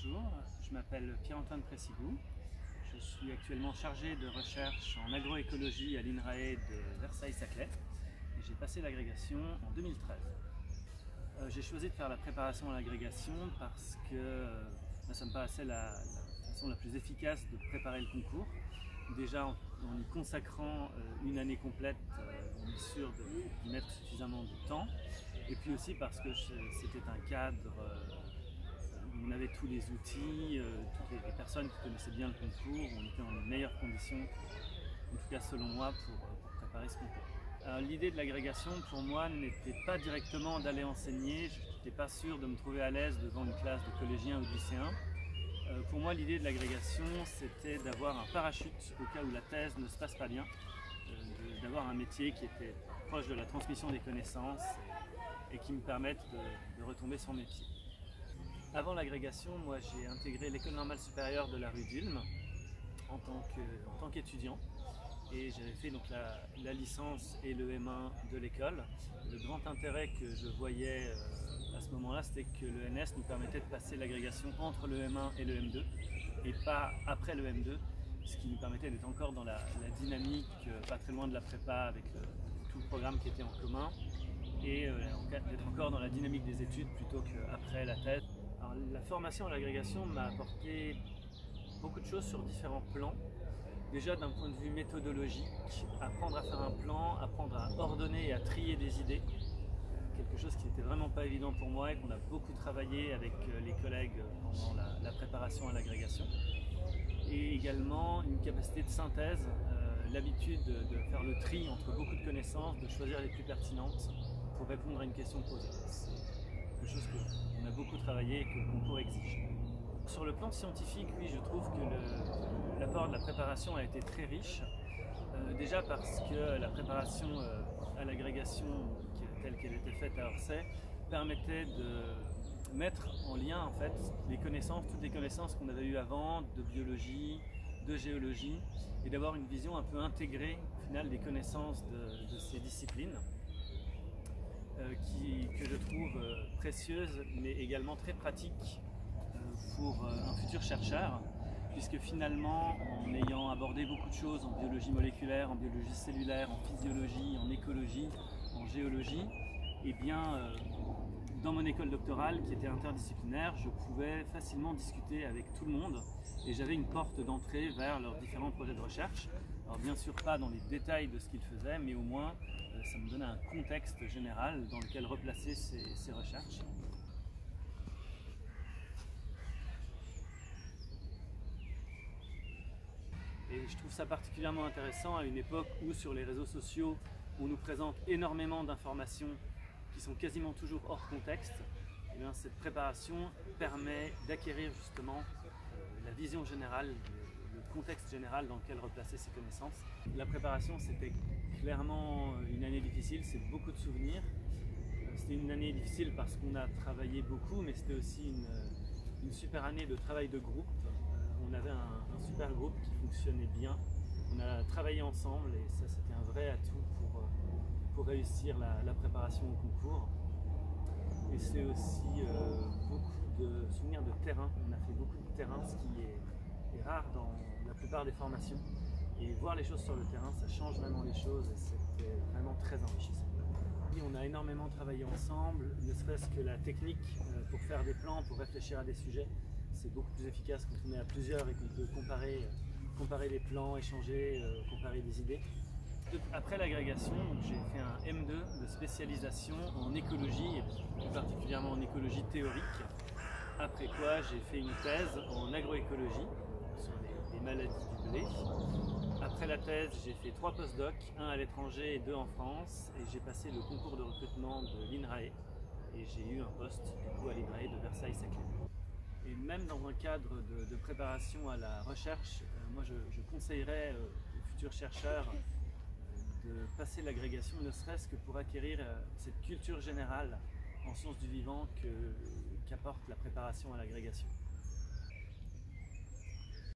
Bonjour, je m'appelle Pierre-Antoine Pressibou. Je suis actuellement chargé de recherche en agroécologie à l'INRAE de Versailles-Saclay et j'ai passé l'agrégation en 2013. J'ai choisi de faire la préparation à l'agrégation parce que ça me paraissait la façon la plus efficace de préparer le concours. Déjà en y consacrant une année complète, on est sûr d'y mettre suffisamment de temps. Et puis aussi parce que c'était un cadre où on avait tous les outils, toutes les personnes qui connaissaient bien le concours, on était dans les meilleures conditions, en tout cas selon moi, pour préparer ce concours. L'idée de l'agrégation pour moi n'était pas directement d'aller enseigner, je n'étais pas sûr de me trouver à l'aise devant une classe de collégiens ou de lycéens. Pour moi l'idée de l'agrégation c'était d'avoir un parachute au cas où la thèse ne se passe pas bien, d'avoir un métier qui était proche de la transmission des connaissances et qui me permette de retomber sur mes pieds. Avant l'agrégation, moi j'ai intégré l'école normale supérieure de la rue d'Ulm en tant qu'étudiant et j'avais fait donc la licence et le M1 de l'école. Le grand intérêt que je voyais à ce moment-là, c'était que le NS nous permettait de passer l'agrégation entre le M1 et le M2 et pas après le M2, ce qui nous permettait d'être encore dans la dynamique, pas très loin de la prépa avec tout le programme qui était en commun et d'être encore dans la dynamique des études plutôt qu'après la thèse. Alors, la formation à l'agrégation m'a apporté beaucoup de choses sur différents plans. Déjà d'un point de vue méthodologique, apprendre à faire un plan, apprendre à ordonner et à trier des idées, quelque chose qui n'était vraiment pas évident pour moi et qu'on a beaucoup travaillé avec les collègues pendant la préparation à l'agrégation. Et également une capacité de synthèse, l'habitude de faire le tri entre beaucoup de connaissances, de choisir les plus pertinentes pour répondre à une question posée. C'est quelque chose qu'on a beaucoup travaillé et que le concours exige. Sur le plan scientifique, oui, je trouve que l'apport de la préparation a été très riche. Déjà parce que la préparation à l'agrégation telle qu'elle était faite à Orsay permettait de mettre en lien en fait les connaissances, toutes les connaissances qu'on avait eues avant de biologie, de géologie et d'avoir une vision un peu intégrée au final des connaissances de ces disciplines. Que je trouve précieuse mais également très pratique pour un futur chercheur, puisque finalement en ayant abordé beaucoup de choses en biologie moléculaire, en biologie cellulaire, en physiologie, en écologie, en géologie, et bien dans mon école doctorale qui était interdisciplinaire, je pouvais facilement discuter avec tout le monde et j'avais une porte d'entrée vers leurs différents projets de recherche. Alors bien sûr pas dans les détails de ce qu'ils faisaient, mais au moins ça me donnait un contexte général dans lequel replacer ces recherches. Et je trouve ça particulièrement intéressant à une époque où sur les réseaux sociaux on nous présente énormément d'informations qui sont quasiment toujours hors contexte. Et bien, cette préparation permet d'acquérir justement la vision générale, le contexte général dans lequel replacer ses connaissances. La préparation, c'était clairement une année difficile, c'est beaucoup de souvenirs. C'était une année difficile parce qu'on a travaillé beaucoup, mais c'était aussi une super année de travail de groupe. On avait un super groupe qui fonctionnait bien. On a travaillé ensemble et ça, c'était un vrai atout pour réussir la préparation au concours. Et c'est aussi beaucoup de souvenirs de terrain. On a fait beaucoup de terrain, ce qui est rare dans la plupart des formations. Et voir les choses sur le terrain, ça change vraiment les choses et c'était vraiment très enrichissant. Et on a énormément travaillé ensemble, ne serait-ce que la technique pour faire des plans, pour réfléchir à des sujets. C'est beaucoup plus efficace quand on est à plusieurs et qu'on peut comparer les plans, échanger, comparer des idées. Après l'agrégation, j'ai fait un M2 de spécialisation en écologie, et plus particulièrement en écologie théorique. Après quoi, j'ai fait une thèse en agroécologie sur les maladies du blé. Après la thèse, j'ai fait 3 post-docs, un à l'étranger et 2 en France, et j'ai passé le concours de recrutement de l'INRAE, et j'ai eu un poste du coup à l'INRAE de Versailles-Saclay. Et même dans un cadre de préparation à la recherche, moi je conseillerais aux futurs chercheurs de passer l'agrégation, ne serait-ce que pour acquérir cette culture générale en sciences du vivant qu'apporte la préparation à l'agrégation.